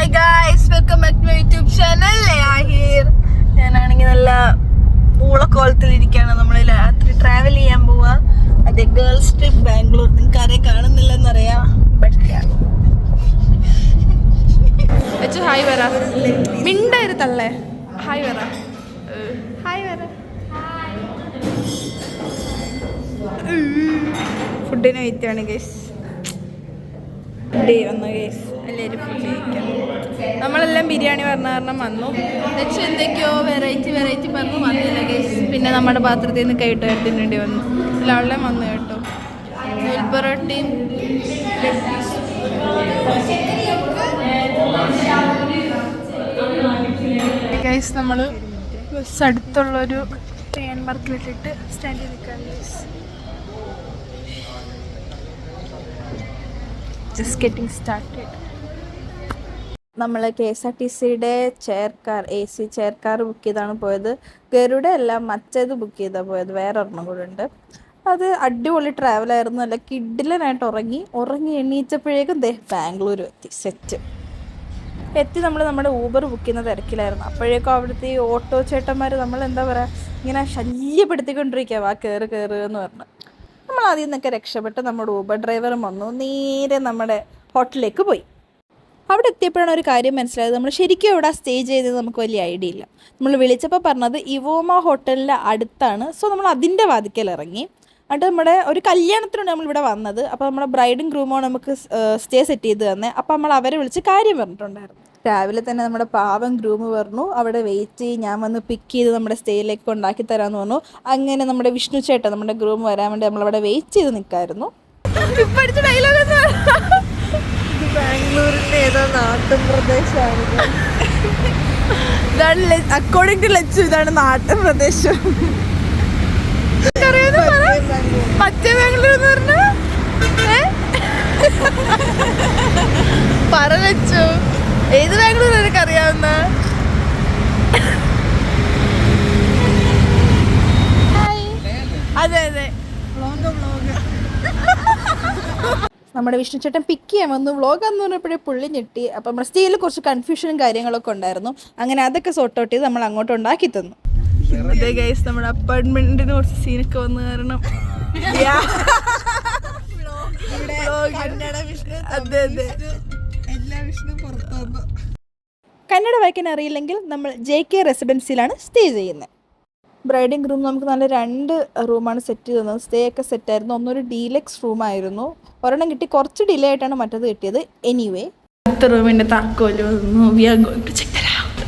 Hi guys, welcome back to my YouTube channel. ഞാനാണെങ്കിൽ നല്ല ഊളക്കോലത്തിലിരിക്കുകയാണ്. നമ്മൾ രാത്രി ട്രാവൽ ചെയ്യാൻ പോവാ. അതെ, ഗേൾസ് ട്രിപ്പ് ബാംഗ്ലൂർ. നിങ്ങൾക്ക് ആരെ കാണുന്നില്ലെന്നറിയാം. ഹായ് വരാ, മിണ്ടായിരുത്തല്ലേ. ഹായ് വരാ, ഹായ് വരാ. ഫുഡിന് വെയിറ്റാണ് ഗൈസ്. ഡേ വന്നു ഗൈസ്. എല്ലാവരും ഫുഡ് കഴിക്കാം. നമ്മളെല്ലാം ബിരിയാണി പറഞ്ഞ കാരണം വന്നു. എന്തൊക്കെയോ വെറൈറ്റി പറഞ്ഞു വന്നില്ല ഗൈസ്. പിന്നെ നമ്മുടെ പാത്രത്തിൽ നിന്ന് കൈയിട്ട് എടുത്തിട്ട് വന്നു. എല്ലാവരുടെയും വന്നു കേട്ടോ. പൊറോട്ടയും ഗൈസ്. നമ്മൾ ബസ് അടുത്തുള്ളൊരു ട്രെയിൻ മാർക്കിലിട്ടിട്ട് സ്റ്റാൻഡിൽ നിൽക്കാം ഗൈസ്. Just getting started. നമ്മൾ KSRTCയുടെ chair car, AC chair car book ചെയ്താണ് പോയത്. ഗരുഡ അല്ല, മറ്റേത് ബുക്ക് ചെയ്താണ് പോയത്. വേറെ ഒരെണ്ണം കൂടെ ഉണ്ട്. അത് അടിപൊളി ട്രാവലായിരുന്നു. നല്ല കിഡിലനായിട്ട് ഉറങ്ങി എണീറ്റപ്പോഴേക്കും ബാംഗ്ലൂർ എത്തി. നമ്മൾ നമ്മുടെ ഊബർ ബുക്ക് ചെയ്യുന്ന തിരക്കിലായിരുന്നു. അപ്പോഴേക്കും അവിടുത്തെ ഈ ഓട്ടോ ചേട്ടന്മാർ നമ്മൾ എന്താ പറയുക, ഇങ്ങനെ ശല്യപ്പെടുത്തിക്കൊണ്ടിരിക്കുക. വാ കയറ് എന്ന് പറഞ്ഞു. നമ്മൾ അതിൽ നിന്നൊക്കെ രക്ഷപ്പെട്ട് നമ്മുടെ ഊബർ ഡ്രൈവറും വന്നു. നേരെ നമ്മുടെ ഹോട്ടലിലേക്ക് പോയി. അവിടെ എത്തിയപ്പോഴാണ് ഒരു കാര്യം മനസ്സിലായത്. നമ്മൾ ശരിക്കും എവിടെ സ്റ്റേ ചെയ്തത് നമുക്ക് വലിയ ഐഡിയ ഇല്ല. നമ്മൾ വിളിച്ചപ്പോൾ പറഞ്ഞത് ഇവോമ ഹോട്ടലിൻ്റെ അടുത്താണ്. സോ നമ്മൾ അതിൻ്റെ വാതിക്കൽ ഇറങ്ങി. എന്നിട്ട് നമ്മുടെ ഒരു കല്യാണത്തിനാണ് നമ്മളിവിടെ വന്നത്. അപ്പോൾ നമ്മുടെ ബ്രൈഡും ഗ്രൂമോ നമുക്ക് സ്റ്റേ സെറ്റ് ചെയ്ത് തന്നെ. അപ്പോൾ നമ്മൾ അവരെ വിളിച്ച് കാര്യം പറഞ്ഞിട്ടുണ്ടായിരുന്നു. രാവിലെ തന്നെ നമ്മുടെ പാവം ഗ്രൂമ് പറഞ്ഞു അവിടെ വെയിറ്റ് ചെയ്യും, ഞാൻ വന്ന് പിക്ക് ചെയ്ത് നമ്മുടെ സ്റ്റേയിലേക്ക് ഉണ്ടാക്കി തരാമെന്ന് പറഞ്ഞു. അങ്ങനെ നമ്മുടെ വിഷ്ണു ചേട്ടൻ, നമ്മുടെ ഗ്രൂമ് വരാൻ വേണ്ടി നമ്മളവിടെ വെയിറ്റ് ചെയ്ത് നിൽക്കായിരുന്നു. ബാംഗ്ലൂരിൻ്റെ ഏതോ നാട്ടിൻ പ്രദേശമാണ്. അക്കോർഡിംഗ് ടു ലച്ചു ഇതാണ് നാട്ടിൻ പ്രദേശം. മറ്റേ ബാംഗ്ലൂർ എന്ന് പറഞ്ഞ പറ ലച്ചു, ഏത് ബാംഗ്ലൂർ എനിക്ക് അറിയാവുന്ന? അതെ നമ്മുടെ വിഷ്ണു ചേട്ടൻ പിക്ക് ചെയ്യാൻ വന്നു. വ്ളോഗാന്ന് പറഞ്ഞപ്പോഴേ പുള്ളി ഞെട്ടി. അപ്പം നമ്മുടെ സ്റ്റേയിൽ കുറച്ച് കൺഫ്യൂഷനും കാര്യങ്ങളൊക്കെ ഉണ്ടായിരുന്നു. അങ്ങനെ അതൊക്കെ സോർട്ട് ഔട്ട് ചെയ്ത് നമ്മൾ അങ്ങോട്ട് ഉണ്ടാക്കി തന്നു. അതെ ഗൈസ്, നമ്മുടെ അപ്പാർട്ട്മെന്റിന് കുറച്ച് സീനൊക്കെ വന്നു കാരണം കന്നഡ വായിക്കാൻ അറിയില്ലെങ്കിൽ നമ്മൾ JK റെസിഡൻസിയിലാണ് സ്റ്റേ ചെയ്യുന്നത്. ബ്രൈഡിങ് റൂം നമുക്ക് നല്ല 2 റൂമാണ് സെറ്റ് ചെയ്തത്. സ്റ്റേ ഒക്കെ സെറ്റായിരുന്നു. ഒന്നൊരു ഡീലക്സ് റൂമായിരുന്നു. ഒരെണ്ണം കിട്ടി, കുറച്ച് ഡിലേ ആയിട്ടാണ് മറ്റത് കിട്ടിയത്. എനിവേ, അടുത്ത റൂമിൻ്റെ താക്കോല് വന്നു. We are going to check it out.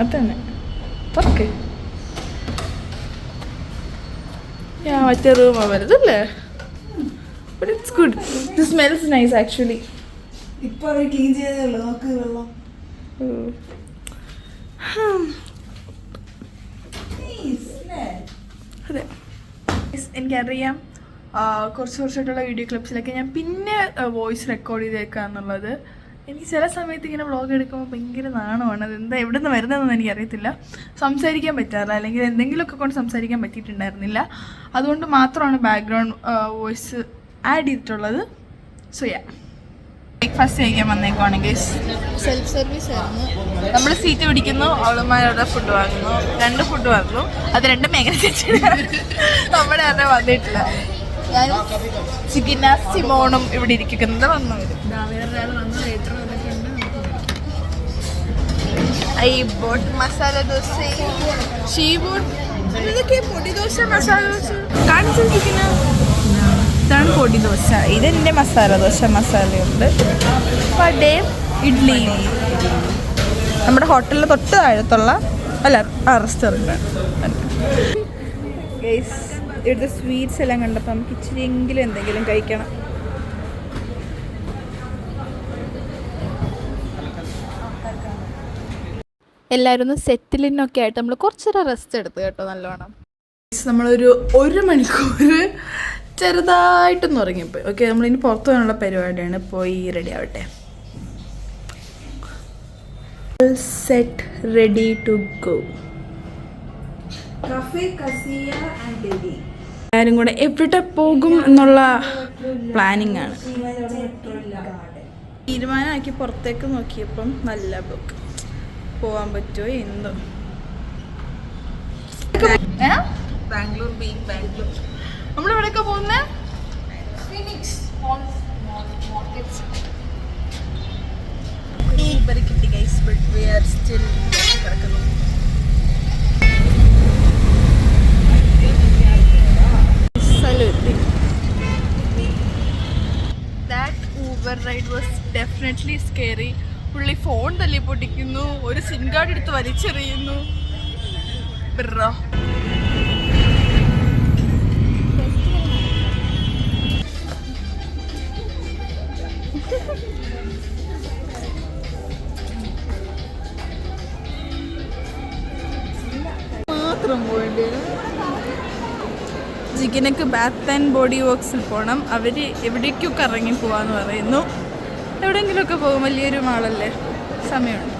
അത് തന്നെ ഓക്കെ. മറ്റേ റൂമാണ് വരുന്നല്ലേ. But it's good. This smells nice actually. ഇപ്പോൾ ക്ലീൻ ചെയ്തേ ഉള്ളൂ. നോക്ക് വെള്ളം. അതെ, എനിക്കറിയാം കുറച്ചായിട്ടുള്ള വീഡിയോ ക്ലിപ്സിലൊക്കെ ഞാൻ പിന്നെ വോയിസ് റെക്കോർഡ് ചെയ്തേക്കാന്നുള്ളത്. എനിക്ക് ചില സമയത്ത് ഇങ്ങനെ വ്ളോഗ് എടുക്കുമ്പോൾ ഭയങ്കര നാണമാണ്. അതെന്താ എവിടെ നിന്ന് വരുന്നതെന്ന് എനിക്കറിയത്തില്ല. സംസാരിക്കാൻ പറ്റാറില്ല, അല്ലെങ്കിൽ എന്തെങ്കിലുമൊക്കെ കൊണ്ട് സംസാരിക്കാൻ പറ്റിയിട്ടുണ്ടായിരുന്നില്ല. അതുകൊണ്ട് മാത്രമാണ് ബാക്ക്ഗ്രൗണ്ട് വോയിസ് ആഡ് ചെയ്തിട്ടുള്ളത്. സോ യാ, ബ്രേക്ക്ഫാസ്റ്റ് കഴിക്കാൻ വന്നേക്കുവാണെങ്കിൽ സെൽഫ് സർവീസ് ആയിരുന്നു. നമ്മൾ സീറ്റ് പിടിക്കുന്നു, അവളുമാരുടെ ഫുഡ് വാങ്ങുന്നു. 2 ഫുഡ് വാങ്ങുന്നു. അത് 2 മേഖല നമ്മുടെ തന്നെ വന്നിട്ടില്ല. ഞാനും ചിക്കിന സിമോണും ഇവിടെ ഇരിക്കുന്നത് വന്നു വരും. വേറൊരാൾ വന്നു, വെയിറ്റർ വന്നിട്ടുണ്ട്. I boat masala dosa, she boat. ഇതൊക്കെ പൊടി ദോശ, മസാല ദോശ കാണിച്ചിരിക്കുന്ന. ഇതാണ് പൊടി ദോശ. ഇതെൻ്റെ മസാല ദോശ. മസാലയുണ്ട്. വടയും ഇഡ്ഡലിയും. നമ്മുടെ ഹോട്ടലിൽ തൊട്ട് താഴത്തുള്ള റെസ്റ്റോറൻറ്റാണ്. ഗൈസ്, ഇവിടുത്തെ സ്വീറ്റ്സ് എല്ലാം കണ്ടപ്പോൾ നമുക്ക് ഇച്ചിരിയെങ്കിലും എന്തെങ്കിലും കഴിക്കണം. എല്ലാവരും ഒന്ന് സെറ്റിലിനൊക്കെ ആയിട്ട് നമ്മൾ കുറച്ചൊരു റെസ്റ്റ് എടുത്തു കേട്ടോ, നല്ലോണം. നമ്മളൊരു 1 മണിക്കൂർ ചെറുതായിട്ടൊന്ന് ഉറങ്ങിപ്പോയി. ഓക്കെ, നമ്മളിനി പുറത്തു പോകാനുള്ള പരിപാടിയാണ്. പോയി റെഡി ആവട്ടെ. Set, ready to go. Cafe Kasia and Delhi. എല്ലാവരും കൂടെ എവിടെ പോകും എന്നുള്ള പ്ലാനിങ് ആണ്. തീരുമാനമാക്കി പുറത്തേക്ക് നോക്കിയപ്പം നല്ല ബുക്ക് പോവാൻ പറ്റുമോ എന്തോ. ബാംഗ്ലൂർ ബാംഗ്ലൂർ നമ്മളെവിടെയൊക്കെ പോകുന്നത്? കിട്ടി guys, but we are still കിടക്കുന്നു. That Uber ride was definitely scary. പുള്ളി ഫോൺ തല്ലി പൊട്ടിക്കുന്നു, ഒരു സിം കാർഡ് എടുത്ത് വലിച്ചെറിയുന്നു. ബ്രോ മാത്രം പോയിട്ട് ജിഗിനക്ക് ബാത്ത് ആൻഡ് ബോഡി വർക്ക്സിൽ പോകണം. അവർ എവിടേക്കൊക്കെ ഇറങ്ങി പോവാന്ന് പറയുന്നു. എവിടെയെങ്കിലുമൊക്കെ പോകും, വലിയൊരു മാളല്ലേ, സമയമുണ്ട്.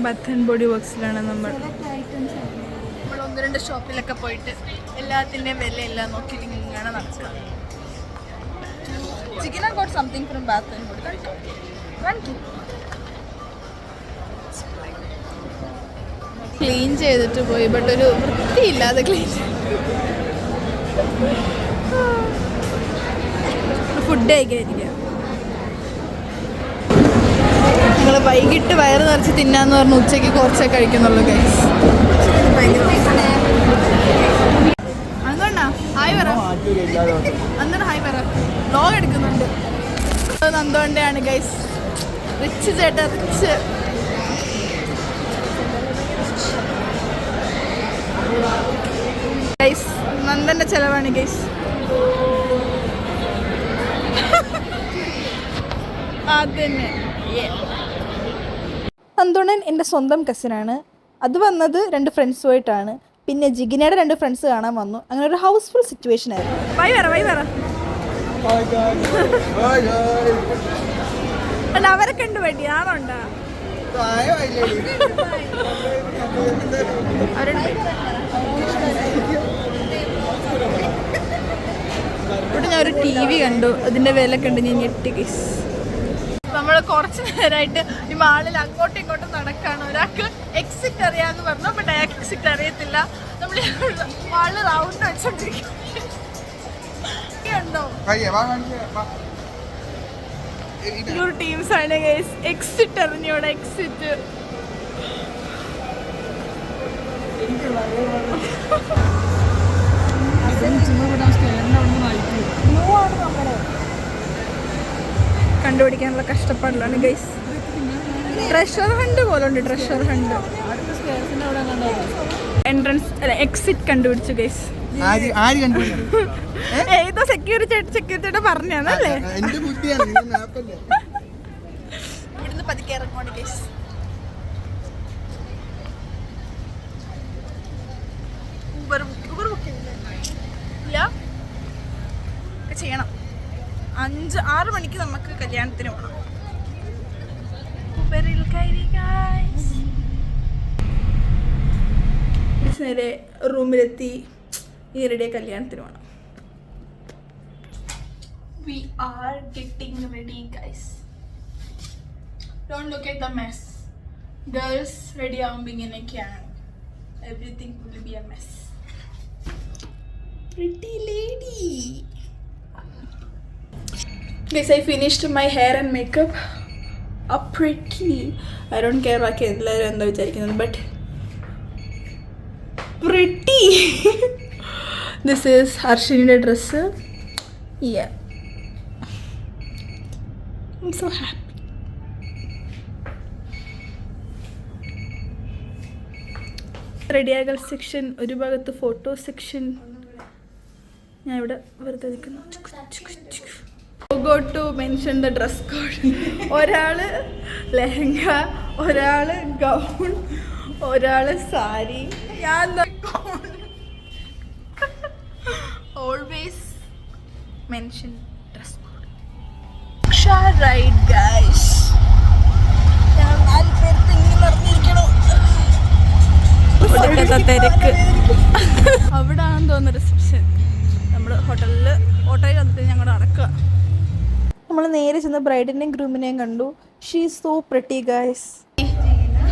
ബാത്ത് ആൻഡ് ബോഡി വർക്ക്സിലാണ് നമ്മൾ 1-2 ഷോപ്പിലൊക്കെ പോയിട്ട് എല്ലാത്തിൻ്റെയും വിലയെല്ലാം നോക്കി ഇങ്ങനെ നടക്കുക. Jigina got something from bath and body. Clean ചെയ്തിട്ട് പോയി, ബട്ട് ഒരു വൃത്തിയില്ലാതെ ക്ലീൻ ഫുഡ് കഴിക്കാതിരിക്കുക. ഞങ്ങൾ വൈകിട്ട് വയറ് നിറച്ച് തിന്നാന്ന് പറഞ്ഞ് ഉച്ചയ്ക്ക് കുറച്ചേ കഴിക്കുന്നുള്ളൂ ഗൈസ്. അതുകൊണ്ടാ ഹായ് പറ, അന്നേരം ഹായ് പറ. വ്ലോഗ് എടുക്കുന്നുണ്ട്. നന്ദോണ്ടെയാണ് ഗൈസ്. റിച്ച് ചേട്ടാ, റിച്ച്. ഗൈസ് നന്ദൻ്റെ ചെലവാണ് ഗൈസ്. അതന്നെ. നന്ദോണൻ എൻ്റെ സ്വന്തം കസിനാണ്. അത് വന്നത് 2 ഫ്രണ്ട്സുമായിട്ടാണ്. പിന്നെ ജിഗിനയുടെ 2 ഫ്രണ്ട്സ് കാണാൻ വന്നു. അങ്ങനെ ഒരു ഹൗസ്ഫുൾ സിറ്റുവേഷൻ ആയിരുന്നു. ബൈ പറ, ബൈ പറ. അല്ല അവരെ കണ്ടു പറ്റി ആണോണ്ടാ ഇവിടെ ഞാൻ ഒരു TV കണ്ടു, അതിൻ്റെ വില കണ്ട് ഞാൻ ഞെട്ടി ഗൈസ്. നമ്മൾ കുറച്ച് നേരമായിട്ട് ഈ മാളിൽ അങ്ങോട്ടും ഇങ്ങോട്ടും നടക്കാണ്. ഒരാൾക്ക് എക്സിറ്റ് അറിയാമെന്ന് പറഞ്ഞു, ബട്ട് അയാൾക്ക് എക്സിറ്റ് അറിയത്തില്ല. നമ്മൾ മാളിൽ റൗണ്ട് വെച്ചോണ്ടിരിക്കും. ഒരു ടീംസാണ് ഗൈസ്. എക്സിറ്റ് അറിഞ്ഞോടെ, എക്സിറ്റ്. കണ്ടുപിടിക്കാനുള്ള കഷ്ടപ്പാടിലാണ് ഗൈസ്. ട്രഷർ ഹണ്ട് പോലെ ഉണ്ട്, ട്രഷർ ഹണ്ട്. എൻട്രൻസ് അല്ല എക്സിറ്റ് കണ്ടുപിടിച്ചു ഗൈസ്. ഏതോ സെക്യൂരിറ്റി പറഞ്ഞല്ലേ. ഇവിടുന്ന് പതുക്കെ ഇറങ്ങോണ്ട് ഗൈസ്. ചെയ്യണം. 5-6 മണിക്ക് നമുക്ക് കല്യാണത്തിന് പോകണം. നേരെ റൂമിലെത്തി. ഈ റെഡിയ കല്യാണത്തിന് പോകണം. We are getting ready guys. Don't look at the mess. Girls ready ആവുമ്പോൾ ഇങ്ങനെയൊക്കെയാണ്. Everything will be a mess. Pretty lady. Guys, I finished my hair and makeup. Pretty. I don't care ബാക്കി എല്ലാവരും എന്താ വിചാരിക്കുന്നത്, but pretty. This is Harshini's dress. Yeah. I'm so happy. റെഡിയാകൽ section, ഒരു ഭാഗത്ത് photo section. ഞാൻ ഇവിടെ വെറുതെ നിൽക്കുന്നു. Go to mention the dress code. ഒരാള് ലെഹങ്ക, ഒരാള് ഗൗൺ, ഒരാള് സാരി. ഞാൻ always mention dress code. Right guys. ഞാൻ 4 പേർ തിങ്ങി നിറഞ്ഞിരിക്കണം. ഒടുക്കത്തെ തിരക്ക്. അവിടെ ആണെന്ന് തോന്നുന്നു റിസപ്ഷൻ. നമ്മൾ ഹോട്ടലിൽ ഓട്ടോയിൽ വന്നിട്ട് ഞങ്ങൾ നടക്കുക. നമ്മൾ നേരെ ചെന്ന് ബ്രൈഡിനെയും ഗ്രൂമിനെയും കണ്ടു. She is so pretty guys.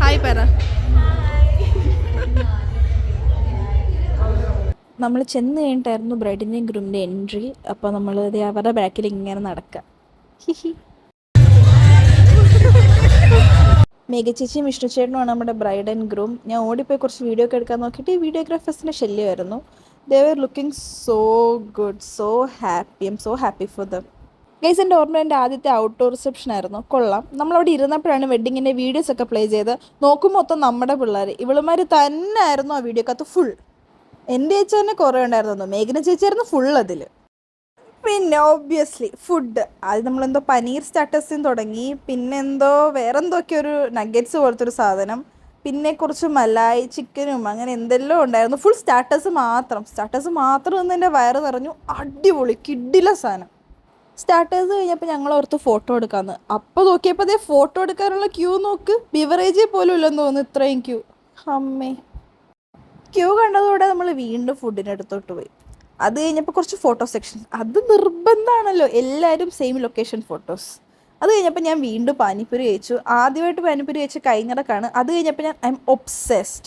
Hi പറ. നമ്മൾ ചെന്ന് കഴിഞ്ഞിട്ടായിരുന്നു ബ്രൈഡിൻ്റെയും ഗ്രൂമിൻ്റെ എൻട്രി. അപ്പോൾ നമ്മൾ അവരുടെ ബാക്കിൽ ഇങ്ങനെ നടക്കുക. മേഘ ചേച്ചിയും വിഷ്ണു ചേട്ടനുമാണ് നമ്മുടെ ബ്രൈഡ് ആൻഡ് ഗ്രൂം. ഞാൻ ഓടിപ്പോയി കുറച്ച് വീഡിയോ ഒക്കെ എടുക്കാൻ നോക്കിയിട്ട് ഈ വീഡിയോഗ്രാഫേഴ്സിൻ്റെ ശല്യമായിരുന്നു. They were looking so good, so happy. I am so happy for them. Guys, എൻ്റെ ഓർമ്മ എൻ്റെ ആദ്യത്തെ ഔട്ട്ഡോർ റിസപ്ഷൻ ആയിരുന്നു. കൊള്ളാം. നമ്മളവിടെ ഇരുന്നപ്പോഴാണ് വെഡ്ഡിങ്ങിൻ്റെ വീഡിയോസൊക്കെ പ്ലേ ചെയ്ത് നോക്കുമ്പോൾ മൊത്തം നമ്മുടെ പിള്ളേർ ഇവളുമാർ തന്നെ ആയിരുന്നു ആ വീഡിയോക്കകത്ത് ഫുൾ. എൻ്റെ ചേച്ചി തന്നെ കുറേ ഉണ്ടായിരുന്നു. മേഘന ചേച്ചിയായിരുന്നു ഫുൾ അതിൽ. പിന്നെ ഓബ്വിയസ്ലി ഫുഡ്. ആദ്യം നമ്മളെന്തോ പനീർ സ്റ്റാർട്ടേഴ്സിന് തുടങ്ങി, പിന്നെ എന്തോ വേറെന്തൊക്കെ ഒരു നഗറ്റ്സ് പോലത്തെ ഒരു സാധനം, പിന്നെ കുറച്ച് മലായി ചിക്കനും അങ്ങനെ എന്തെല്ലാം ഉണ്ടായിരുന്നു. ഫുൾ സ്റ്റാർട്ടേഴ്സ് മാത്രം നിന്ന് എൻ്റെ വയറ് നിറഞ്ഞു. അടിപൊളി കിഡില സാധനം. സ്റ്റാർട്ടേഴ്സ് കഴിഞ്ഞപ്പോൾ ഞങ്ങൾ ഓർത്ത് ഫോട്ടോ എടുക്കാമെന്ന്. അപ്പോൾ നോക്കിയപ്പോൾ അതേ ഫോട്ടോ എടുക്കാനുള്ള ക്യൂ നോക്ക്. ബിവറേജിൽ പോലും ഇല്ലെന്ന് തോന്നുന്നു ഇത്രയും ക്യൂ. അമ്മേ, ക്യൂ കണ്ടതോടെ നമ്മൾ വീണ്ടും ഫുഡിനടുത്തോട്ട് പോയി. അത് കഴിഞ്ഞപ്പോൾ കുറച്ച് ഫോട്ടോ സെക്ഷൻ. അത് നിർബന്ധമാണല്ലോ, എല്ലാവരും സെയിം ലൊക്കേഷൻ ഫോട്ടോസ്. അത് കഴിഞ്ഞപ്പോൾ ഞാൻ വീണ്ടും പാനിപ്പൂരി കഴിച്ചു. ആദ്യമായിട്ട് പാനിപ്പൂരി കഴിച്ച് കഴിഞ്ഞിടക്കാണ്. അത് കഴിഞ്ഞപ്പോൾ ഐ എം ഒബ്സെസ്ഡ്.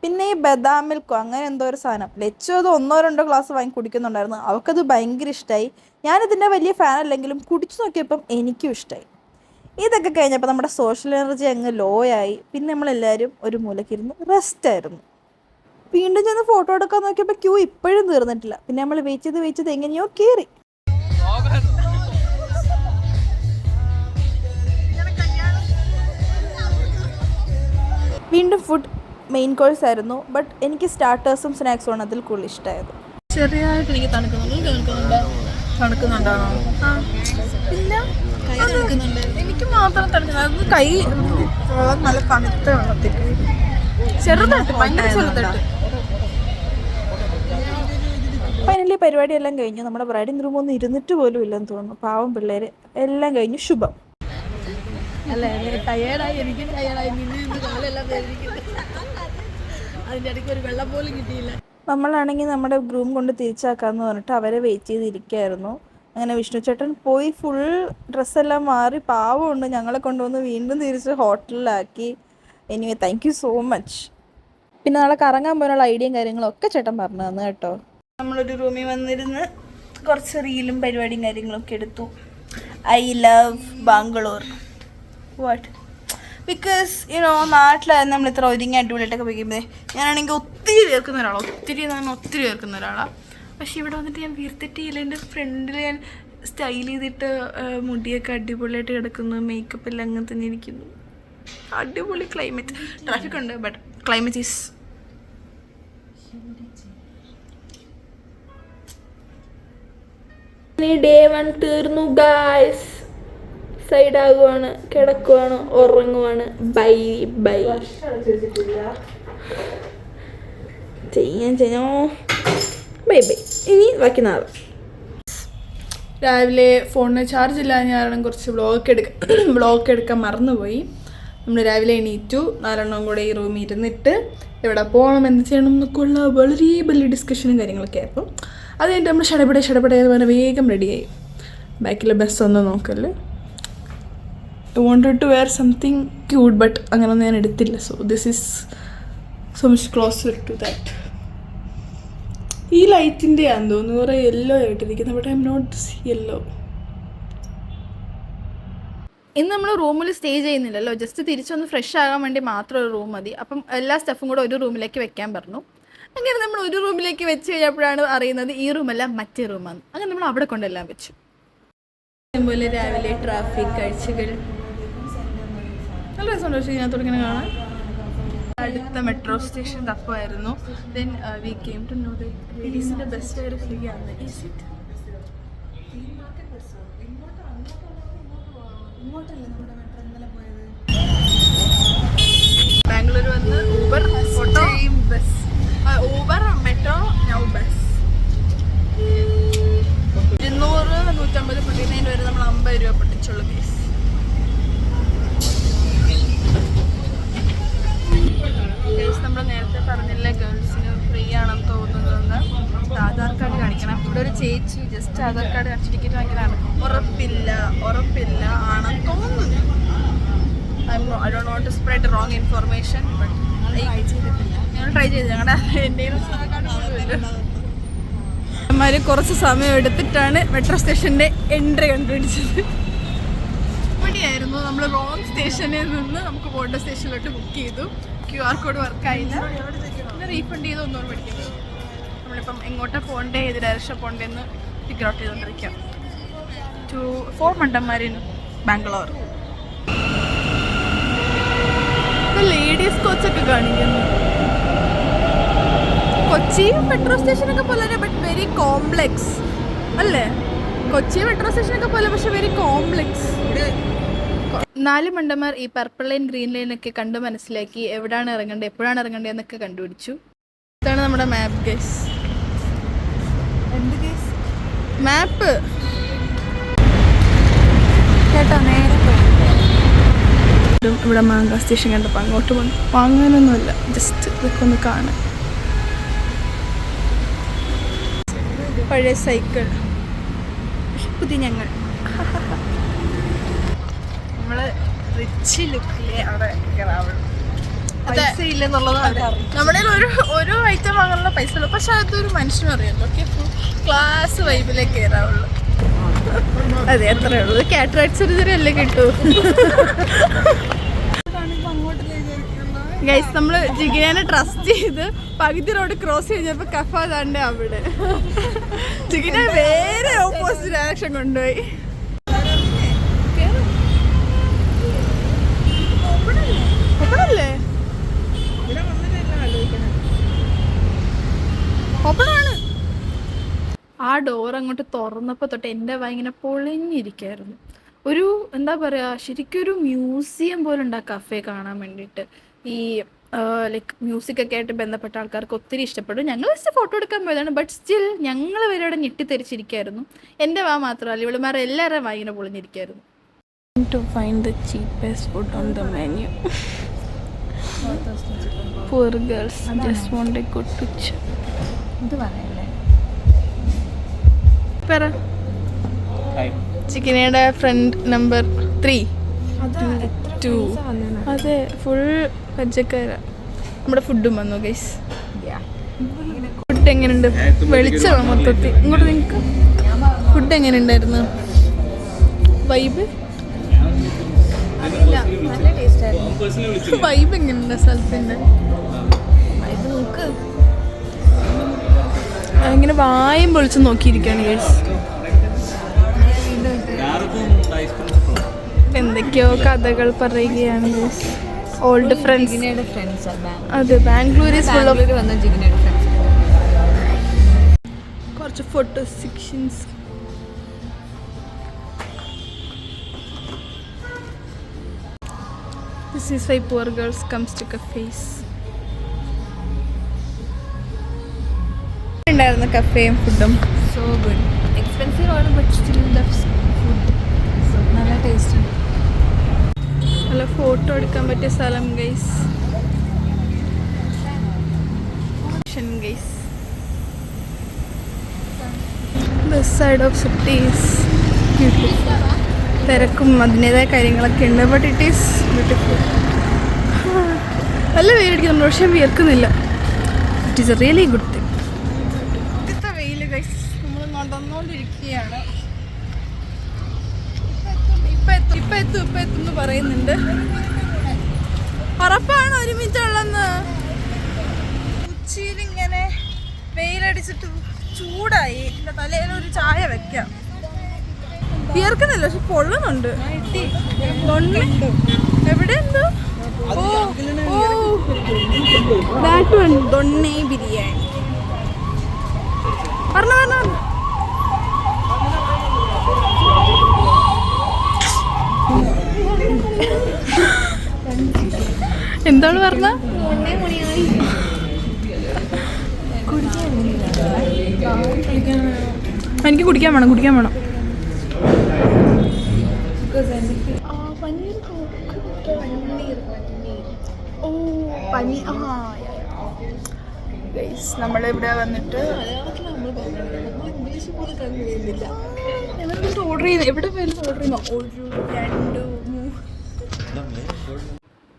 പിന്നെ ഈ ബദാം മിൽക്കോ അങ്ങനെ എന്തോ ഒരു സാധനം ലച്ചോ അത് 1-2 ഗ്ലാസ് വാങ്ങി കുടിക്കുന്നുണ്ടായിരുന്നു. അവൾക്കത് ഭയങ്കര ഇഷ്ടമായി. ഞാനിതിൻ്റെ വലിയ ഫാൻ അല്ലെങ്കിലും കുടിച്ചു നോക്കിയപ്പം എനിക്കും ഇഷ്ടമായി. ഇതൊക്കെ കഴിഞ്ഞപ്പോൾ നമ്മുടെ സോഷ്യൽ എനർജി അങ്ങ് ലോ ആയി. പിന്നെ നമ്മളെല്ലാവരും ഒരു മൂലക്കിരുന്ന് റെസ്റ്റായിരുന്നു. വീണ്ടും ചെന്ന് ഫോട്ടോ എടുക്കാൻ നോക്കിയപ്പോൾ ക്യൂ ഇപ്പോഴും തീർന്നിട്ടില്ല. പിന്നെ നമ്മൾ വെയിറ്റ് ചെയ്ത് എങ്ങനെയോ കയറി. വീണ്ടും ഫുഡ് മെയിൻ കോഴ്സ് ആയിരുന്നു. ബട്ട് എനിക്ക് സ്റ്റാർട്ടേഴ്സും സ്നാക്സും ആണ് അതിൽ കൂടുതൽ ഇഷ്ടമായത്. ചെറിയതായിട്ട് എനിക്ക് തണുക്കുന്നുണ്ടാണോ? ഇല്ല, കൈ തണുക്കുന്നുണ്ട്. എനിക്ക് മാത്രം തണുക്കുന്നത് കൈ നല്ല തണുത്ത വെള്ളത്തിൽ ചെറുതായിട്ട് ഭയങ്കര ചെറുതായിട്ട്. ഫൈനലി പരിപാടിയെല്ലാം കഴിഞ്ഞു. നമ്മുടെ ബ്രൈഡിങ് ഗ്രൂം ഒന്നും ഇരുന്നിട്ട് പോലും ഇല്ലെന്ന് തോന്നുന്നു. പാവം പിള്ളേർ. എല്ലാം കഴിഞ്ഞു. ശുഭം. അല്ലേ, ടയേർഡായി. എനിക്കും ടയേർഡായി. കാലെല്ലാം വേദനിക്കുന്നു. അതിൻ്റെ ഇടയ്ക്ക് ഒരു വെള്ളം പോലും കിട്ടിയില്ല. നമ്മളാണെങ്കിൽ നമ്മുടെ ഗ്രൂം കൊണ്ട് തിരിച്ചാക്കാമെന്ന് പറഞ്ഞിട്ട് അവരെ വെയിറ്റ് ചെയ്തിരിക്കുകയായിരുന്നു. അങ്ങനെ വിഷ്ണു ചേട്ടൻ പോയി ഫുൾ ഡ്രസ്സെല്ലാം മാറി പാവമുണ്ട്. ഞങ്ങളെ കൊണ്ടുവന്ന് വീണ്ടും തിരിച്ച് ഹോട്ടലിലാക്കി. Anyway thank you so much. പിന്നെ നാളെ കറങ്ങാൻ പോകാനുള്ള ഐഡിയയും കാര്യങ്ങളും ഒക്കെ ചേട്ടൻ പറഞ്ഞു തന്നു കേട്ടോ. നമ്മളൊരു റൂമിൽ വന്നിരുന്ന് കുറച്ച് റീലും പരിപാടിയും കാര്യങ്ങളൊക്കെ എടുത്തു. I love Bangalore. What? Because നാട്ടിലായിരുന്നു നമ്മൾ ഇത്ര ഒരുങ്ങി അടിപൊളിയായിട്ടൊക്കെ വയ്ക്കുമ്പോൾ ഞാനാണെങ്കിൽ ഒത്തിരി ചേർക്കുന്ന ഒരാളാണ്. പക്ഷേ ഇവിടെ വന്നിട്ട് ഞാൻ വീർത്തിട്ടില്ല. എൻ്റെ ഫ്രണ്ടിൽ ഞാൻ സ്റ്റൈൽ ചെയ്തിട്ട് മുടിയൊക്കെ അടിപൊളിയായിട്ട് കിടക്കുന്നു. മേക്കപ്പ് എല്ലാം അങ്ങനെ തന്നെ ഇരിക്കുന്നു. അടിപൊളി ക്ലൈമറ്റ്. ട്രാഫിക് ഉണ്ട്, ബട്ട് ക്ലൈമറ്റ് ഈസ് ഡേ 1 തീർന്നു ഗായ്സ്. സൈഡാകുവാണ്, കിടക്കുവാണ്, ഉറങ്ങുവാണ്. Bye bye. ചെയ്യാം. Bye bye. ഇനി ബാക്കി നാളെ. രാവിലെ ഫോണിന് ചാർജ് ഇല്ലാതെ ഞാൻ കുറച്ച് വ്ളോഗ് എടുക്കാൻ മറന്നുപോയി. നമ്മൾ രാവിലെ എണീറ്റു. 4 കൂടെ ഈ റൂമിൽ ഇരുന്നിട്ട് എവിടെ പോകണം, എന്ത് ചെയ്യണം എന്നൊക്കെ ഉള്ള വളരെ വലിയ ഡിസ്കഷനും കാര്യങ്ങളൊക്കെ ആയിരുന്നു. അത് കഴിഞ്ഞിട്ട് നമ്മൾ ഷടപടേ വേഗം റെഡിയായി. ബാക്കിലെ ബസ്സൊന്നും നോക്കല്ലേ. I wanted to wear something cute, but അങ്ങനൊന്നും ഞാൻ എടുത്തില്ല. So this is so much closer to that. ഈ ലൈറ്റിൻ്റെ ആണെന്ന് തോന്നുന്നു കുറേ യെല്ലോ ആയിട്ടിരിക്കുന്നത്. But I am not yellow. ഇന്ന് നമ്മൾ റൂമിൽ സ്റ്റേ ചെയ്യുന്നില്ലല്ലോ, ജസ്റ്റ് തിരിച്ചൊന്ന് ഫ്രഷ് ആകാൻ വേണ്ടി മാത്രം ഒരു റൂം മതി. അപ്പം എല്ലാ സ്റ്റഫും കൂടെ ഒരു റൂമിലേക്ക് വെക്കാൻ പറഞ്ഞു. അങ്ങനെ നമ്മൾ ഒരു റൂമിലേക്ക് വെച്ച് കഴിഞ്ഞപ്പോഴാണ് അറിയുന്നത് ഈ റൂമല്ല മറ്റേ റൂമാണ്. അങ്ങനെ നമ്മൾ അവിടെ കൊണ്ടെല്ലാം വെച്ചു. അതുപോലെ രാവിലെ ട്രാഫിക് കാഴ്ചകൾ നല്ല രസമുണ്ട്. പക്ഷേ ഇതിനകത്തോട് ഇങ്ങനെ കാണാൻ. അടുത്ത മെട്രോ സ്റ്റേഷൻ തപ്പമായിരുന്നു. Then we came to know the ലേഡീസിൻ്റെ ബസ് ഫെയർ ഫ്രീ ആണ്. Is it? ബാംഗ്ലൂർ വന്ന് Uber auto bus Uber metro now bus 200-150 പൊട്ടിക്കുന്നതിന് വരെ നമ്മൾ 50 രൂപ പൊട്ടിച്ചുള്ളൂ കേസ്. നമ്മൾ നേരത്തെ പറഞ്ഞ ആധാർ കാർഡ് കാണിച്ച് ടിക്കറ്റ് വാങ്ങിയതാണ്. ഉറപ്പില്ല ആണെന്ന് തോന്നുന്നു. I don't want to spread wrong information, but ഞങ്ങൾ ട്രൈ ചെയ്ത് ഞങ്ങളുടെ എൻ്റെ കുറച്ച് സമയം എടുത്തിട്ടാണ് മെട്രോ സ്റ്റേഷൻ്റെ എൻട്രി കണ്ടുപിടിച്ചത്. ഇവിടെയായിരുന്നു നമ്മൾ റോങ് സ്റ്റേഷനിൽ നിന്ന് നമുക്ക് പോകേണ്ട സ്റ്റേഷനിലോട്ട് ബുക്ക് ചെയ്തു. QR കോഡ് വർക്കായില്ല, പിന്നെ റീഫണ്ട് ചെയ്ത് ഒന്നുകൂടെ പഠിക്കുന്നത്. നമ്മളിപ്പം എങ്ങോട്ടാണ് പോകണ്ടേ, ഏത് ഡയറക്ഷൻ പോകണ്ടേന്ന് ഫിഗർ ഔട്ട് ചെയ്തുകൊണ്ടിരിക്കാം. 4 മണ്ടന്മാരിന് ബാംഗ്ലൂർ. ലേഡീസ് കോച്ചൊക്കെ കാണിക്കുന്നു. കൊച്ചി മെട്രോ സ്റ്റേഷനൊക്കെ പോലെ തന്നെ, ബട്ട് വെരി കോംപ്ലെക്സ് അല്ലേ? കൊച്ചി മെട്രോ സ്റ്റേഷനൊക്കെ പോലെ, പക്ഷെ വെരി കോംപ്ലെക്സ്. 4 മണ്ടന്മാർ ഈ പർപ്പിൾ ലൈൻ ഗ്രീൻ ലൈൻ ഒക്കെ കണ്ട് മനസ്സിലാക്കി എവിടെയാണ് ഇറങ്ങേണ്ടത്, എപ്പോഴാണ് ഇറങ്ങേണ്ടത് എന്നൊക്കെ കണ്ടുപിടിച്ചു. ഇതാണ് നമ്മുടെ മാപ്പ് ഗൈസ്. എന്ത് ഗൈസ്? മാപ്പ് കേട്ടോ. നേരെ ഇവിടെ മാങ്ക സ്റ്റേഷൻ കണ്ടപ്പോൾ അങ്ങോട്ട് പോകണം. വാങ്ങാനൊന്നുമില്ല, ജസ്റ്റ് ഇതൊക്കെ ഒന്ന് കാണാൻ. പഴയ സൈക്കിൾ, പുതിയ ഞങ്ങൾ നമ്മള് റിച്ച് ലുക്കിലെ അവിടെ കയറാവുള്ളൂ. പൈസ ഇല്ലെന്നുള്ളത് നമ്മുടെ ഒരു ഐറ്റം വാങ്ങാനുള്ള പൈസ ഉള്ളൂ, പക്ഷെ അതൊരു മനുഷ്യനും അറിയാമല്ലോ. ഓക്കെ, ക്ലാസ് വൈബിലേക്ക് കയറാവുള്ളൂ. അതെ, അത്രേ ഉള്ളൂ. കാറ്ററാക്ട് സർജറി അല്ലേ കിട്ടൂ. ഗൈസ്, നമ്മള് ജിഗിനെ ട്രസ്റ്റ് ചെയ്ത് പകുതി റോഡ് ക്രോസ് കഴിഞ്ഞപ്പോ കഫ താണ്ടേ അവിടെ. ജിഗിനെ വേറെ ഓപ്പോസിറ്റ് ഡയറക്ഷൻ കൊണ്ടുപോയി. ഓപ്പണല്ലേ? ഓപ്പണാണ്. ആ ഡോർ അങ്ങോട്ട് തുറന്നപ്പോൾ തൊട്ട് എൻ്റെ വായ ഇങ്ങനെ പൊളിഞ്ഞിരിക്കുകയായിരുന്നു. ഒരു എന്താ പറയുക, ശരിക്കും ഒരു മ്യൂസിയം പോലെ ഉണ്ട് ആ കഫേ കാണാൻ വേണ്ടിയിട്ട്. ഈ ലൈക്ക് മ്യൂസിക്കൊക്കെ ആയിട്ട് ബന്ധപ്പെട്ട ആൾക്കാർക്ക് ഒത്തിരി ഇഷ്ടപ്പെടും. ഞങ്ങൾ ജസ്റ്റ് ഫോട്ടോ എടുക്കാൻ പോയതാണ്, ബട്ട് സ്റ്റിൽ ഞങ്ങൾ വരെ അവിടെ ഞെട്ടിത്തെറിച്ചിരിക്കുകയായിരുന്നു. എൻ്റെ വാ മാത്രമല്ല, ഇവളുമാരെ എല്ലാവരും വായ ഇങ്ങനെ പൊളിഞ്ഞിരിക്കുകയായിരുന്നു. To find the cheapest food on the menu. Poor girls just want a good picture. ഇത് പറയല്ലേ? പറ. ചിക്കനയുടെ ഫ്രണ്ട് നമ്പർ 3 2. അതെ, ഫുൾ പച്ചക്കര. നമ്മുടെ ഫുഡും വന്നു ഗൈസ്. ഫുഡ് എങ്ങനെയുണ്ട്? വെളിച്ചമാണ് മൊത്തത്തിൽ. ഇങ്ങോട്ട് നിങ്ങൾക്ക് ഫുഡ് എങ്ങനെയുണ്ടായിരുന്നു? വൈബ് നല്ല ടേസ്റ്റ് ആയിരുന്നു. വൈബ് എങ്ങനെയുണ്ട് സ്ഥലത്തിൻ്റെ? ഇത് നോക്ക്, ഇങ്ങനെ വായും പൊളിച്ച് നോക്കിയിരിക്കുകയാണ് ഗൈസ്. എന്തൊക്കെയോ കഥകൾ പറയുകയാണ് ഗൈസ്. Old friends. അതെ, ബാംഗ്ലൂർ ഈസ് ഫുൾ ഓഫ് കുറച്ച് photo sections. This is why poor girls comes to cafes. ഉണ്ടായിരുന്ന കഫേയും ഫുഡും സോ ഗുഡ്. എക്സ്പെൻസീവ് ആണ്, ബട്ട് സ്റ്റിൽ ദ ഫുഡ് നല്ല ടേസ്റ്റ് ഉണ്ട്. നല്ല ഫോട്ടോ എടുക്കാൻ പറ്റിയ സ്ഥലം guys. Guys, this side of city is beautiful. തിരക്കും അതിൻ്റെതായ കാര്യങ്ങളൊക്കെ ഉണ്ട്, ബട്ട് ഇറ്റ് ഈസ് ബ്യൂട്ടിഫുൾ. നല്ല വെയിലടിക്കുന്നുണ്ട്, പക്ഷേ വിയർക്കുന്നില്ല. It is a really good thing. ഇന്നത്തെ വെയിൽ ഗൈസ് നമ്മൾ നടന്നുകൊണ്ടിരിക്കുകയാണ്. ഇപ്പം എത്തും എന്ന് പറയുന്നുണ്ട്. ഉറപ്പാണ് 1 മിനിറ്റ് ഉള്ളെന്ന്. ഉച്ചയിലിങ്ങനെ വെയിലടിച്ചിട്ട് ചൂടായി. എൻ്റെ തലയിലൊരു ചായ വെക്കാം. വിയർക്കുന്നില്ല, പക്ഷെ പൊള്ളുന്നുണ്ട്. എവിടെ എന്തോ ദാറ്റ് വൺ ദൊണ്ണി ബിരിയാണി പറഞ്ഞു. എന്താണ് പറഞ്ഞ? എനിക്ക് കുടിക്കാൻ വേണം. നമ്മളിവിടെ വന്നിട്ട് പോലും കണ്ണു ചെയ്യുന്നില്ല. ഞങ്ങളിത് ഓർഡർ ചെയ്യുന്നത് എവിടെ പോയാലും ഓർഡർ ചെയ്യുന്ന 1 2 3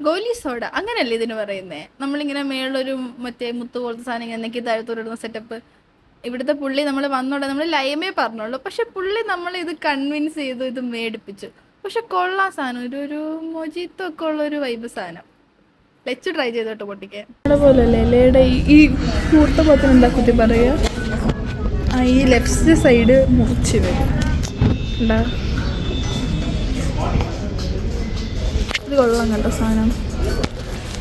ഗോലി സോഡ അങ്ങനെയല്ലേ ഇതിന് പറയുന്നത്. നമ്മളിങ്ങനെ മേളൊരു മറ്റേ മുത്ത് പോലത്തെ സാധനം എന്നൊക്കെ താഴത്തോടിടുന്ന സെറ്റപ്പ്. ഇവിടുത്തെ പുള്ളി നമ്മൾ വന്നോടെ നമ്മൾ ലൈമേ പറഞ്ഞോളൂ, പക്ഷെ പുള്ളി നമ്മൾ ഇത് കൺവിൻസ് ചെയ്തു, ഇത് മേടിപ്പിച്ചു. പക്ഷെ കൊള്ളാം സാധനം, ഒരു മൊജിത്തോ ഒക്കെ ഉള്ളൊരു വൈബ് സാധനം. ലെച്ച് ട്രൈ ചെയ്തോട്ട് പൊട്ടിക്കാൻ പോലല്ലേ ഇലയുടെ ഈ കൂർത്ത പോത്തിന് എന്താ കുത്തി പറയുക, ഈ ലെഫ്റ്റ് സൈഡ് മുറിച്ച് വരും. എന്താ ഇത് കൊള്ളാം കേട്ടോ സാധനം.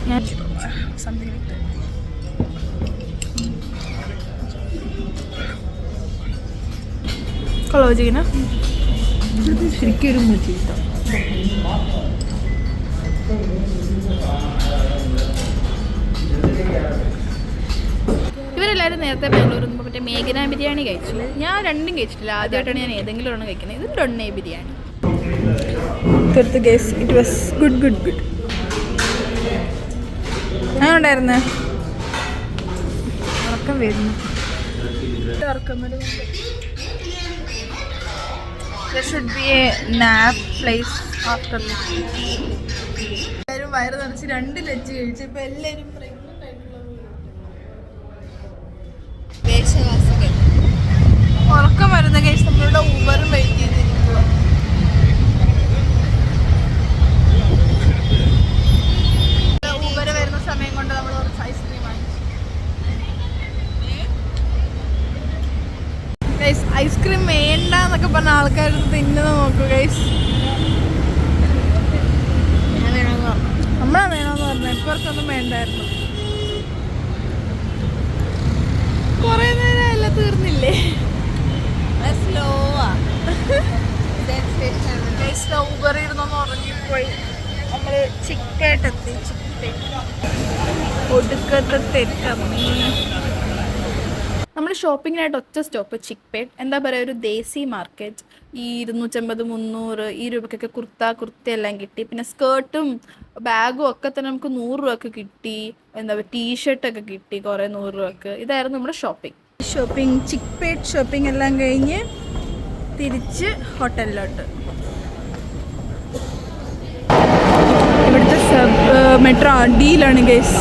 ഞാൻ കൊള്ളാം ചെയ്യുന്ന ശരിക്കും ഒരു മുജിത്ത. ഇവരെല്ലാവരും നേരത്തെ ബാംഗ്ലൂരിൽ നിന്ന് മറ്റേ മേഘന ബിരിയാണി കഴിച്ചു. ഞാൻ രണ്ടും കഴിച്ചിട്ടില്ല, ആദ്യമായിട്ടാണ് ഞാൻ ഏതെങ്കിലും ഒരെണ്ണം കഴിക്കുന്നത്. ഇത് Donne biryani. It was good. അങ്ങനെ ഉണ്ടായിരുന്നു. ഉറക്കം വരുന്നു. There should be a nap place after this. എല്ലാവരും വയറ് നിറച്ച് 2 ലഞ്ച് കഴിച്ചു. ഇപ്പൊ എല്ലാവരും ഉറക്കം വരുന്ന കഴിച്ച് നമ്മളുടെ ഊബറും വെയിറ്റ് ചെയ്തിരിക്കുക. ഊബർ വരുന്ന സമയം കൊണ്ട് നമ്മൾ കുറച്ച് ഐസ്ക്രീം ഗൈസ്. ഐസ്ക്രീം വേണ്ട എന്നൊക്കെ പറഞ്ഞ ആൾക്കാർ തിന്നുന്ന നോക്കൂ ഗൈസ്. നമ്മളാ വേണമെന്ന് പറഞ്ഞു, ഇവർക്കൊന്നും വേണ്ടായിരുന്നു. കൊറേ നേരം എല്ലാം തീർന്നില്ലേ? ഊബർ ഇരുന്നൊന്ന് ഉറങ്ങിപ്പോയി. നമ്മള് ചിക്കായിട്ടെത്തി. ഒടുക്കത്തെ തെറ്റമ്മീ. നമ്മൾ ഷോപ്പിങ്ങിനായിട്ട് ഒറ്റ സ്റ്റോപ്പ് ചിക്പേട്ട്. എന്താ പറയുക, ഒരു ദേശി മാർക്കറ്റ്. ഈ 250 300 ഈ രൂപയ്ക്കൊക്കെ കുർത്തയെല്ലാം കിട്ടി. പിന്നെ സ്കേർട്ടും ബാഗും ഒക്കെ തന്നെ നമുക്ക് 100 രൂപക്ക് കിട്ടി. എന്താ പറയുക, ടീഷർട്ടൊക്കെ കിട്ടി കുറേ 100 രൂപക്ക്. ഇതായിരുന്നു നമ്മുടെ ഷോപ്പിംഗ്. ചിക്പേട്ട് ഷോപ്പിംഗ് എല്ലാം കഴിഞ്ഞ് തിരിച്ച് ഹോട്ടലിലോട്ട്. ഇവിടുത്തെ മെട്രോ അടിയിലാണ് ഗൈസ്.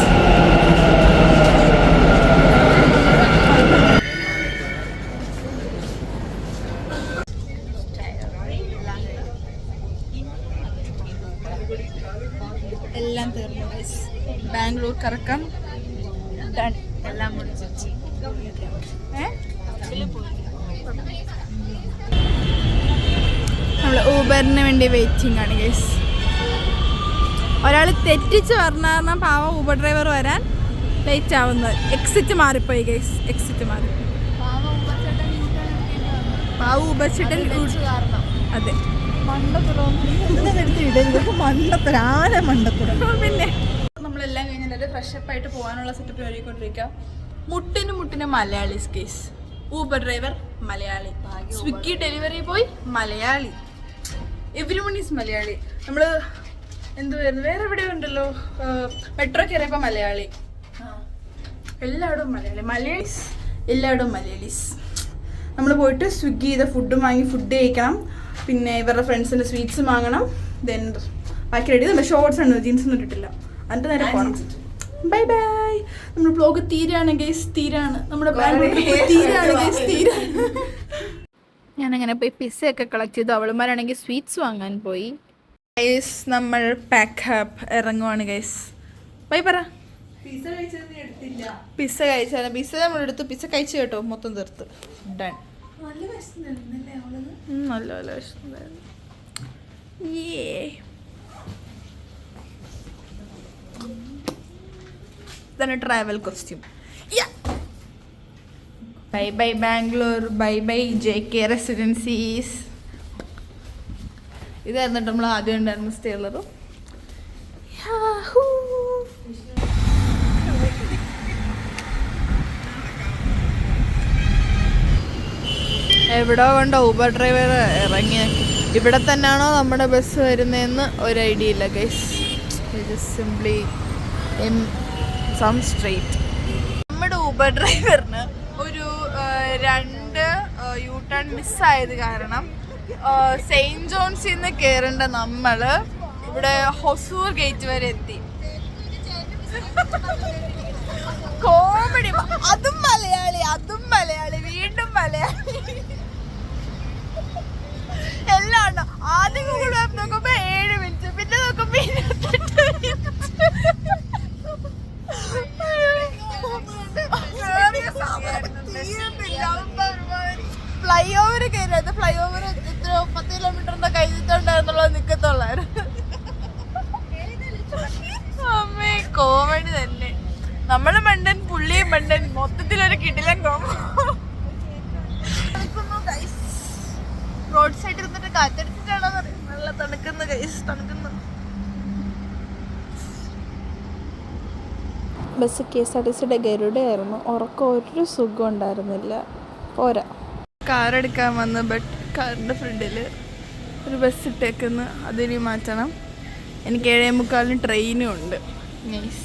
എല്ലാം തീർന്നു ഗൈസ്. ബാംഗ്ലൂർ കറക്കം ഡൺ. എല്ലാം മുടിച്ചു. നമ്മൾ ഊബറിന് വേണ്ടി വെയിറ്റിംഗ് ആണ് ഗൈസ്. ഒരാൾ തെറ്റിച്ച് പറഞ്ഞാൽ പാവം ഊബർ ഡ്രൈവർ വരാൻ ലേറ്റ് ആവുന്നത്. എക്സിറ്റ് മാറിപ്പോയി ഗൈസ്. എക്സിറ്റ് മാറി. പാവ ഊബർ ചേട്ടൻ അതെ പിന്നെ നമ്മളെല്ലാം കഴിഞ്ഞ് എല്ലാവരും ഫ്രഷപ്പ് ആയിട്ട് പോകാനുള്ള സെറ്റപ്പ് ഒരുക്കൊണ്ടിരിക്കുക. മുട്ടിന് Malayalis case. Uber driver Malayali, Swiggy delivery boy Malayali, everyone is Malayali. നമ്മൾ എന്തുവായിരുന്നു വേറെ എവിടെ ഉണ്ടല്ലോ, മെട്രോ കയറിയപ്പോൾ മലയാളി. എല്ലായിടവും മലയാളീസ്. എല്ലായിടവും മലയാളീസ്. നമ്മൾ പോയിട്ട് സ്വിഗ്ഗി ചെയ്ത ഫുഡും വാങ്ങി ഫുഡ് കഴിക്കണം. പിന്നെ ഇവരുടെ ഫ്രണ്ട്സിൻ്റെ സ്വീറ്റ്സ് വാങ്ങണം. ദെൻ ബാക്കി റെഡി. നമ്മുടെ ഷോർട്സ് ആണ്, ജീൻസ് ഒന്നും ഇട്ടിട്ടില്ല. എന്നിട്ട് നേരെ പോകണം. ബൈ. നമ്മുടെ ബ്ലോഗ് തീരാണ് ഗൈസ്. തീരാണ് നമ്മുടെ തീരാണ്. ഞാനങ്ങനെ പോയി പിസ്സയൊക്കെ കളക്ട് ചെയ്തു. അവളുമാരാണെങ്കിൽ സ്വീറ്റ്സ് വാങ്ങാൻ പോയി ഗൈസ്. നമ്മൾ പാക്കപ്പ് ഇറങ്ങുവാണ് ഗൈസ്. ബൈ പറ. പിസ്സ കഴിച്ചാലും പിസ്സ നമ്മളെടുത്ത് പിസ്സ കഴിച്ചു കേട്ടോ. മൊത്തം തീർത്ത് ഡൺ. നല്ല വിശന്നുണ്ടായിരുന്നു. ഇതാണ് travel costume. Bye Bangalore. Bye JK residencies. ഇതായിരുന്നു നമ്മൾ ആദ്യം ഉണ്ടായിരുന്ന സ്റ്റേലറും. എവിടോ കൊണ്ട് ഊബർ ഡ്രൈവർ ഇറങ്ങിയ ഇവിടെ തന്നെയാണോ നമ്മുടെ ബസ് വരുന്നതെന്ന് ഒരു ഐഡിയ ഇല്ല guys. It simply in street. നമ്മുടെ ഊബർ ഡ്രൈവറിന് ഒരു 2 യൂ ടേൺ മിസ്സായത് കാരണം സെയിൻറ്റ് ജോൺസിൽ നിന്ന് കയറേണ്ട നമ്മള് ഇവിടെ ഹൊസൂർ ഗേറ്റ് വരെ എത്തി. കോമഡി. അതും മലയാളി വീണ്ടും മലയാളി എല്ലാം ഉണ്ടോ. ആദ്യം ഗൂഗിൾ മാപ്പ് നോക്കുമ്പോ 7 മിനിറ്റ്, പിന്നെ നോക്കുമ്പോ 28 മിനിറ്റ്. ഫ്ലൈ ഓവർ കയറിയത്. ഫ്ലൈ ഓവർ എത്ര 10 കിലോമീറ്ററിന്റെ കഴിഞ്ഞിട്ടുണ്ടായിരുന്നുള്ളത് നിക്കത്തുള്ളായിരുന്നു. അമ്മേ കോമഡി തന്നെ. നമ്മള് മണ്ടൻ, പുള്ളിയും മണ്ടൻ, മൊത്തത്തിലൊരു കിടിലൻ കോമ. റോഡ് സൈഡിൽ നിന്നിട്ട് കാറ്റടിച്ചിട്ടാണോ നല്ല തണുക്കുന്നു ഗൈസ്, തണുക്കുന്നു. ബസ് KSRTCയുടെ ഗരുഡയായിരുന്നു. ഉറക്കം ഒരു സുഖം ഉണ്ടായിരുന്നില്ല. പോരാ. കാറെടുക്കാൻ വന്ന് ബട്ട് കാറിൻ്റെ ഫ്രണ്ടിൽ ഒരു ബസ് ഇട്ടേക്കുന്നു. അതിനി മാറ്റണം. എനിക്ക് 7:45 ട്രെയിനും ഉണ്ട്. നൈസ്.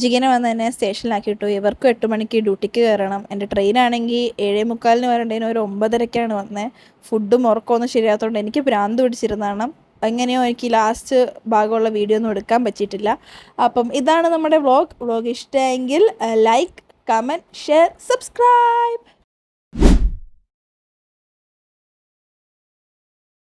ജിഗിനെ വന്ന് എന്നെ സ്റ്റേഷനിലാക്കിയിട്ടു. ഇവർക്കും 8 മണിക്ക് ഡ്യൂട്ടിക്ക് കയറണം. എൻ്റെ ട്രെയിനാണെങ്കിൽ 7:45 വരേണ്ടതിന് ഒരു 9:30ക്കാണ് വന്നത്. ഫുഡും ഉറക്കമൊന്നും ശരിയാത്തതുകൊണ്ട് എനിക്ക് ഭ്രാന്ത് പിടിച്ചിരുന്നതാണ്. എങ്ങനെയോ എനിക്ക് ലാസ്റ്റ് ഭാഗമുള്ള വീഡിയോ ഒന്നും എടുക്കാൻ പറ്റിയിട്ടില്ല. അപ്പം ഇതാണ് നമ്മുടെ വ്ളോഗ്. ഇഷ്ടമായെങ്കിൽ ലൈക്ക്, കമൻറ്റ്, ഷെയർ, സബ്സ്ക്രൈബ്.